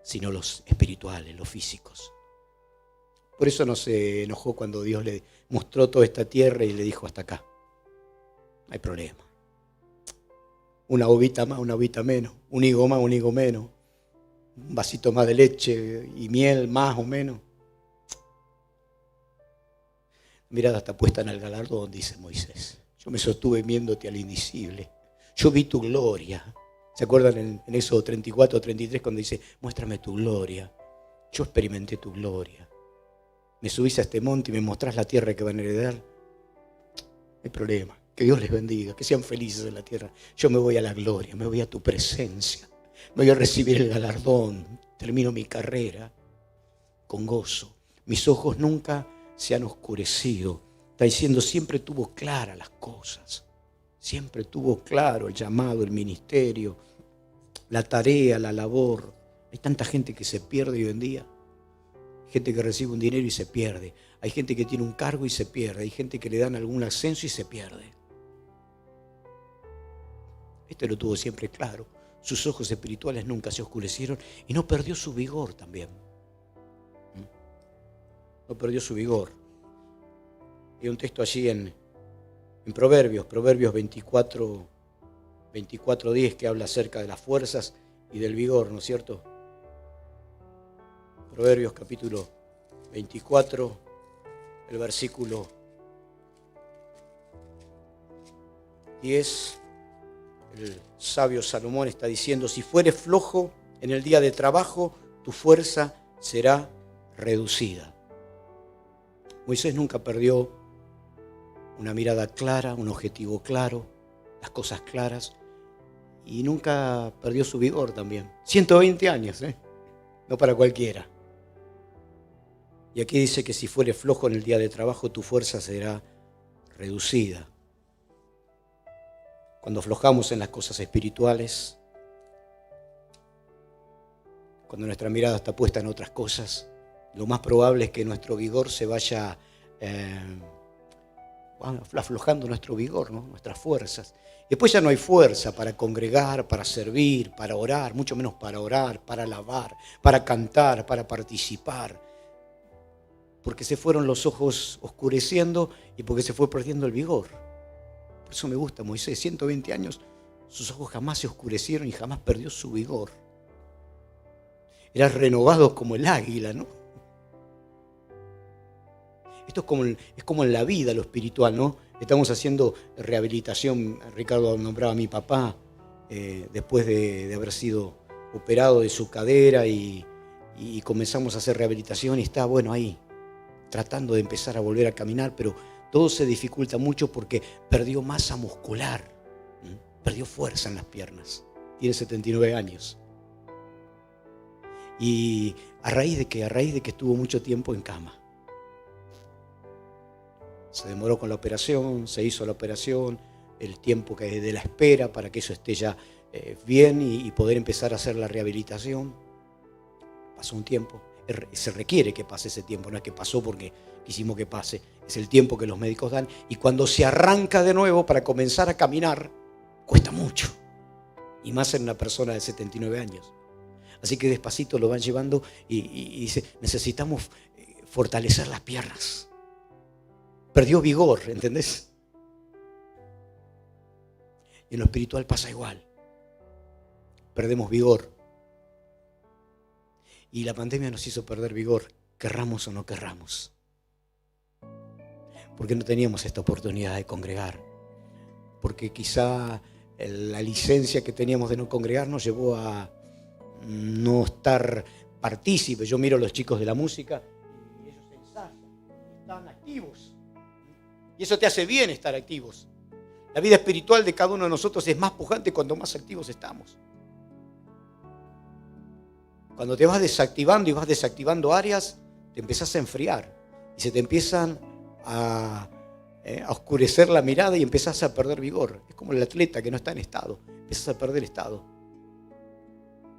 sino los espirituales, los físicos. Por eso no se enojó cuando Dios le mostró toda esta tierra y le dijo hasta acá. No hay problema. Una uvita más, una uvita menos, un higo más, un higo menos, un vasito más de leche y miel más o menos. Mirada está puesta en el galardón, dice Moisés. Yo me sostuve viéndote al invisible. Yo vi tu gloria. ¿Se acuerdan en Éxodo 34, 33 cuando dice, muéstrame tu gloria? Yo experimenté tu gloria. Me subís a este monte y me mostrás la tierra que van a heredar. No hay problema. Que Dios les bendiga, que sean felices en la tierra. Yo me voy a la gloria, me voy a tu presencia. Me voy a recibir el galardón. Termino mi carrera con gozo. Mis ojos nunca se han oscurecido. Está diciendo, siempre tuvo claras las cosas. Siempre tuvo claro el llamado, el ministerio, la tarea, la labor. Hay tanta gente que se pierde hoy en día. Gente que recibe un dinero y se pierde. Hay gente que tiene un cargo y se pierde. Hay gente que le dan algún ascenso y se pierde. Este lo tuvo siempre claro. Sus ojos espirituales nunca se oscurecieron y no perdió su vigor también. No perdió su vigor. Hay un texto allí en Proverbios 24, 10, que habla acerca de las fuerzas y del vigor, ¿no es cierto? Proverbios capítulo 24, el versículo 10, el sabio Salomón está diciendo, si fueres flojo en el día de trabajo, tu fuerza será reducida. Moisés nunca perdió una mirada clara, un objetivo claro, las cosas claras, y nunca perdió su vigor también. 120 años, no para cualquiera. Y aquí dice que si fueres flojo en el día de trabajo, tu fuerza será reducida. Cuando aflojamos en las cosas espirituales, cuando nuestra mirada está puesta en otras cosas, lo más probable es que nuestro vigor se vaya aflojando nuestro vigor, ¿no? Nuestras fuerzas. Después ya no hay fuerza para congregar, para servir, para orar, mucho menos para orar, para alabar, para cantar, para participar. Porque se fueron los ojos oscureciendo y porque se fue perdiendo el vigor. Por eso me gusta Moisés, 120 años, sus ojos jamás se oscurecieron y jamás perdió su vigor. Era renovado como el águila, ¿no? Esto es como en la vida, lo espiritual, ¿no? Estamos haciendo rehabilitación. Ricardo nombraba a mi papá después de haber sido operado de su cadera y comenzamos a hacer rehabilitación y está, bueno, ahí, tratando de empezar a volver a caminar, pero todo se dificulta mucho porque perdió masa muscular, perdió fuerza en las piernas. Tiene 79 años. Y a raíz de que estuvo mucho tiempo en cama. Se demoró con la operación, se hizo la operación, el tiempo que de la espera para que eso esté ya bien y poder empezar a hacer la rehabilitación. Pasó un tiempo. Se requiere que pase ese tiempo, no es que pasó porque quisimos que pase, es el tiempo que los médicos dan. Y cuando se arranca de nuevo para comenzar a caminar, cuesta mucho. Y más en una persona de 79 años. Así que despacito lo van llevando y dice, necesitamos fortalecer las piernas. Perdió vigor, ¿entendés? Y en lo espiritual pasa igual. Perdemos vigor. Y la pandemia nos hizo perder vigor, querramos o no querramos. Porque no teníamos esta oportunidad de congregar. Porque quizá la licencia que teníamos de no congregar nos llevó a no estar partícipes. Yo miro a los chicos de la música y ellos ensayan, están activos. Y eso te hace bien estar activos. La vida espiritual de cada uno de nosotros es más pujante cuanto más activos estamos. Cuando te vas desactivando y vas desactivando áreas, te empezás a enfriar y se te empiezan a oscurecer la mirada y empezás a perder vigor. Es como el atleta que no está en estado, empiezas a perder estado.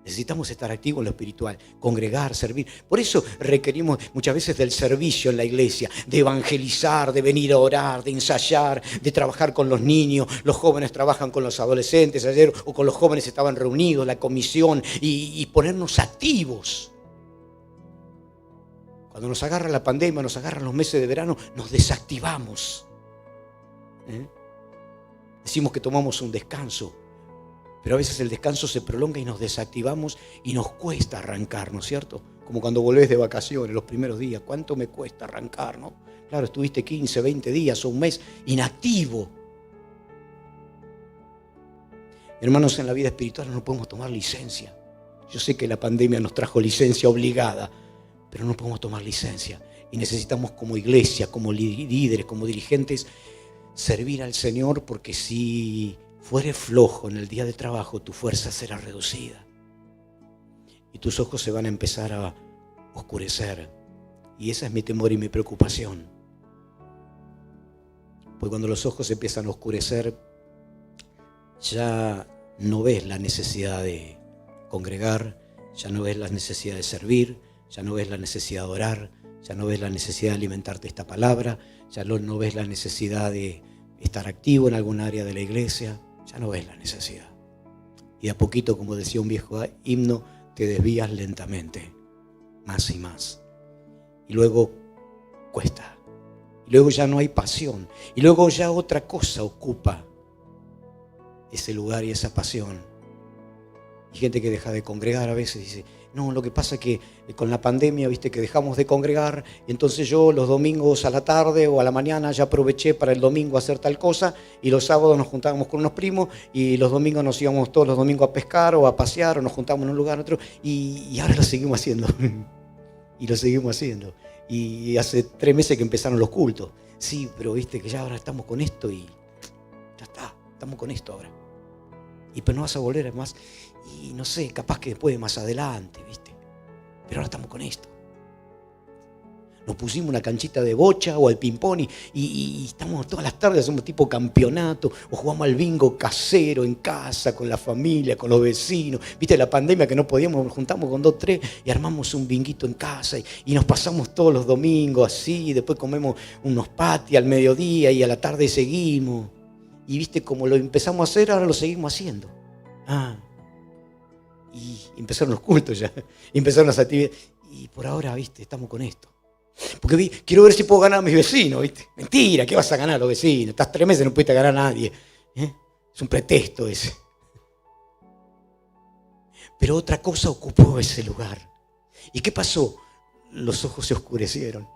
Necesitamos estar activos en lo espiritual, congregar, servir. Por eso requerimos muchas veces del servicio en la iglesia, de evangelizar, de venir a orar, de ensayar, de trabajar con los niños. Los jóvenes trabajan con los adolescentes. Ayer o con los jóvenes estaban reunidos, la comisión, y ponernos activos. Cuando nos agarra la pandemia, nos agarran los meses de verano, nos desactivamos. Decimos que tomamos un descanso. Pero a veces el descanso se prolonga y nos desactivamos y nos cuesta arrancar, ¿no es cierto? Como cuando volvés de vacaciones los primeros días. ¿Cuánto me cuesta arrancar, no? Claro, estuviste 15, 20 días o un mes inactivo. Hermanos, en la vida espiritual no podemos tomar licencia. Yo sé que la pandemia nos trajo licencia obligada, pero no podemos tomar licencia. Y necesitamos como iglesia, como líderes, como dirigentes, servir al Señor, porque si fuere flojo en el día de trabajo, tu fuerza será reducida. Y tus ojos se van a empezar a oscurecer. Y ese es mi temor y mi preocupación. Pues cuando los ojos se empiezan a oscurecer, ya no ves la necesidad de congregar, ya no ves la necesidad de servir, ya no ves la necesidad de orar, ya no ves la necesidad de alimentarte esta palabra, ya no ves la necesidad de estar activo en algún área de la iglesia. Ya no ves la necesidad. Y de a poquito, como decía un viejo himno, te desvías lentamente, más y más. Y luego cuesta. Y luego ya no hay pasión. Y luego ya otra cosa ocupa ese lugar y esa pasión. Y gente que deja de congregar a veces dice, no, lo que pasa es que con la pandemia, viste, que dejamos de congregar, y entonces yo los domingos a la tarde o a la mañana ya aproveché para el domingo hacer tal cosa, y los sábados nos juntábamos con unos primos, y los domingos nos íbamos todos los domingos a pescar o a pasear, o nos juntábamos en un lugar en otro, y ahora lo seguimos haciendo. Y lo seguimos haciendo. Y hace 3 meses que empezaron los cultos. Sí, pero viste que ya ahora estamos con esto y ya está, estamos con esto ahora. Y pero no vas a volver más, y no sé, capaz que después más adelante, ¿viste? Pero ahora estamos con esto. Nos pusimos una canchita de bocha o al ping-pong y estamos todas las tardes, hacemos tipo campeonato, o jugamos al bingo casero en casa, con la familia, con los vecinos. ¿Viste? La pandemia que no podíamos, nos juntamos con 2, 3 y armamos un binguito en casa y nos pasamos todos los domingos así, y después comemos unos patis al mediodía y a la tarde seguimos. Y viste, como lo empezamos a hacer, ahora lo seguimos haciendo. Y empezaron los cultos ya, empezaron las actividades. Y por ahora, viste, estamos con esto. Porque quiero ver si puedo ganar a mis vecinos, viste. Mentira, ¿qué vas a ganar a los vecinos? Estás 3 meses y no pudiste ganar a nadie. Es un pretexto ese. Pero otra cosa ocupó ese lugar. ¿Y qué pasó? Los ojos se oscurecieron.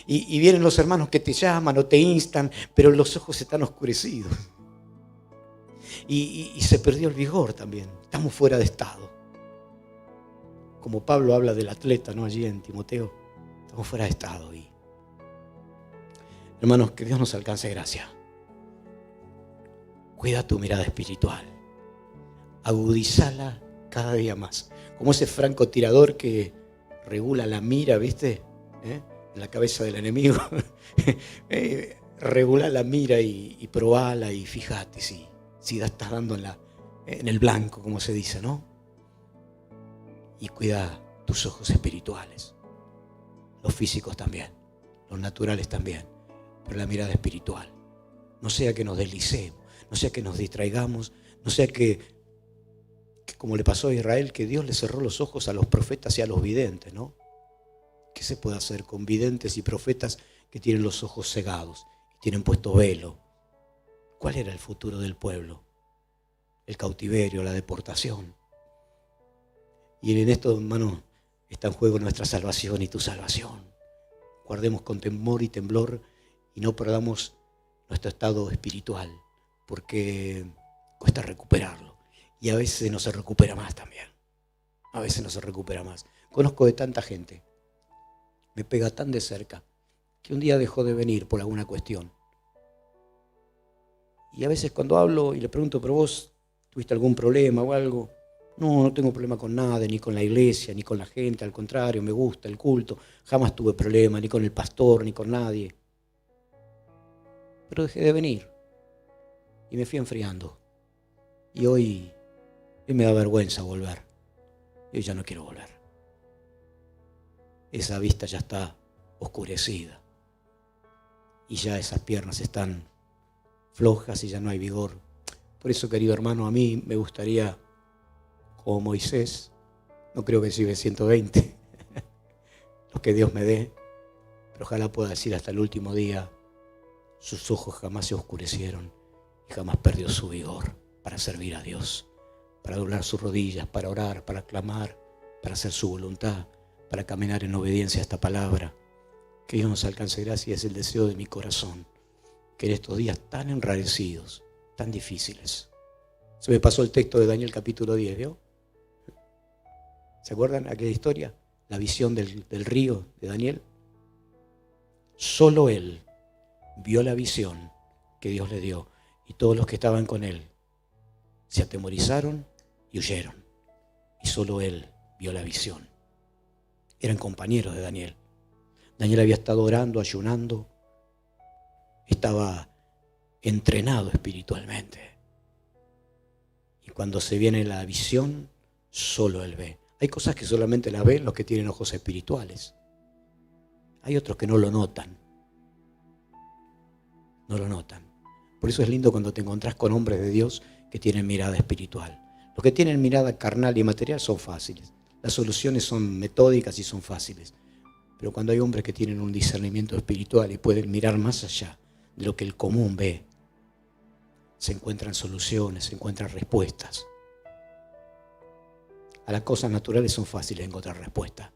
Y vienen los hermanos que te llaman o te instan, pero los ojos están oscurecidos. Y se perdió el vigor también. Estamos fuera de estado. Como Pablo habla del atleta, ¿no? Allí en Timoteo. Estamos fuera de estado. Y, hermanos, que Dios nos alcance gracia. Cuida tu mirada espiritual. Agudizala cada día más. Como ese francotirador que regula la mira, ¿viste? En la cabeza del enemigo. Regula la mira y probala y fíjate si estás dando en el blanco, como se dice, ¿no? Y cuida tus ojos espirituales. Los físicos también, los naturales también, pero la mirada espiritual. No sea que nos deslicemos, no sea que nos distraigamos, no sea que como le pasó a Israel, que Dios le cerró los ojos a los profetas y a los videntes, ¿no? ¿Qué se puede hacer con videntes y profetas que tienen los ojos cegados y tienen puesto velo? ¿Cuál era el futuro del pueblo? El cautiverio, la deportación. Y en esto, hermano, está en juego nuestra salvación y tu salvación. Guardemos con temor y temblor y no perdamos nuestro estado espiritual, porque cuesta recuperarlo. Y a veces no se recupera más también. A veces no se recupera más. Conozco de tanta gente, me pega tan de cerca, que un día dejó de venir por alguna cuestión. Y a veces cuando hablo y le pregunto, ¿pero vos tuviste algún problema o algo? No tengo problema con nada, ni con la iglesia, ni con la gente. Al contrario, me gusta el culto. Jamás tuve problema, ni con el pastor, ni con nadie. Pero dejé de venir. Y me fui enfriando. Y hoy me da vergüenza volver. Yo ya no quiero volver. Esa vista ya está oscurecida. Y ya esas piernas están flojas y ya no hay vigor. Por eso, querido hermano, a mí me gustaría, como Moisés, no creo que lleve 120, lo que Dios me dé, pero ojalá pueda decir hasta el último día, sus ojos jamás se oscurecieron y jamás perdió su vigor para servir a Dios, para doblar sus rodillas, para orar, para clamar, para hacer su voluntad, para caminar en obediencia a esta palabra. Que Dios nos alcance gracia, es el deseo de mi corazón, que en estos días tan enrarecidos, tan difíciles. Se me pasó el texto de Daniel capítulo 10, ¿vio? ¿Se acuerdan aquella historia? La visión del río de Daniel. Solo él vio la visión que Dios le dio y todos los que estaban con él se atemorizaron y huyeron. Y solo él vio la visión. Eran compañeros de Daniel. Daniel había estado orando, ayunando, estaba entrenado espiritualmente. Y cuando se viene la visión, solo él ve. Hay cosas que solamente las ven los que tienen ojos espirituales. Hay otros que no lo notan. No lo notan. Por eso es lindo cuando te encontrás con hombres de Dios que tienen mirada espiritual. Los que tienen mirada carnal y material son fáciles. Las soluciones son metódicas y son fáciles. Pero cuando hay hombres que tienen un discernimiento espiritual y pueden mirar más allá de lo que el común ve, se encuentran soluciones, se encuentran respuestas. A las cosas naturales son fáciles encontrar respuestas,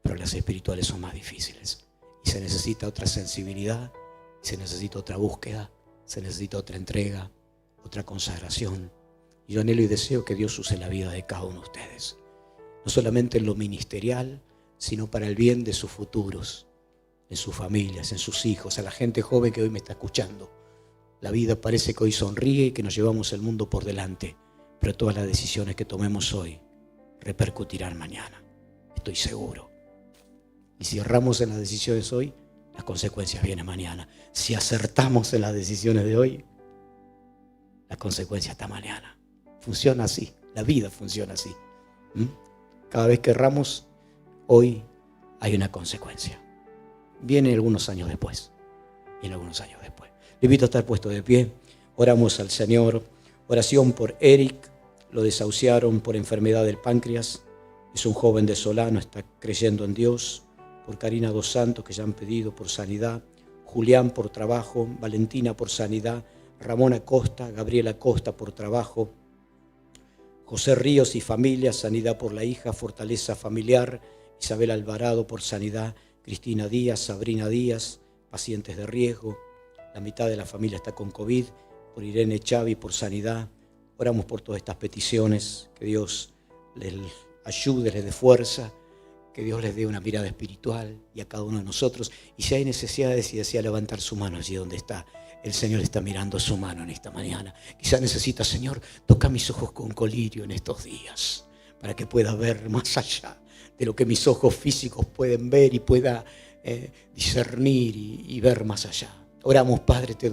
pero las espirituales son más difíciles. Y se necesita otra sensibilidad, se necesita otra búsqueda, se necesita otra entrega, otra consagración. Y yo anhelo y deseo que Dios use la vida de cada uno de ustedes. No solamente en lo ministerial, sino para el bien de sus futuros, en sus familias, en sus hijos, a la gente joven que hoy me está escuchando. La vida parece que hoy sonríe y que nos llevamos el mundo por delante, pero todas las decisiones que tomemos hoy repercutirán mañana. Estoy seguro. Y si erramos en las decisiones hoy, las consecuencias vienen mañana. Si acertamos en las decisiones de hoy, las consecuencias están mañana. Funciona así, la vida funciona así. Cada vez que erramos, hoy hay una consecuencia. Viene algunos años después. Viene algunos años después. Le invito a estar puesto de pie. Oramos al Señor. Oración por Eric. Lo desahuciaron por enfermedad del páncreas. Es un joven de Solano, está creyendo en Dios. Por Karina Dos Santos, que ya han pedido por sanidad. Julián por trabajo. Valentina por sanidad. Ramón Acosta, Gabriela Acosta por trabajo. José Ríos y familia, sanidad por la hija, fortaleza familiar. Isabel Alvarado por sanidad. Cristina Díaz, Sabrina Díaz, pacientes de riesgo. La mitad de la familia está con COVID. Por Irene Chavi, por sanidad. Oramos por todas estas peticiones. Que Dios les ayude, les dé fuerza. Que Dios les dé una mirada espiritual y a cada uno de nosotros. Y si hay necesidades y desea levantar su mano allí donde está, el Señor está mirando su mano en esta mañana. Quizás necesita, Señor, toca mis ojos con colirio en estos días, para que pueda ver más allá de lo que mis ojos físicos pueden ver y pueda discernir y ver más allá. Oramos, Padre, te doy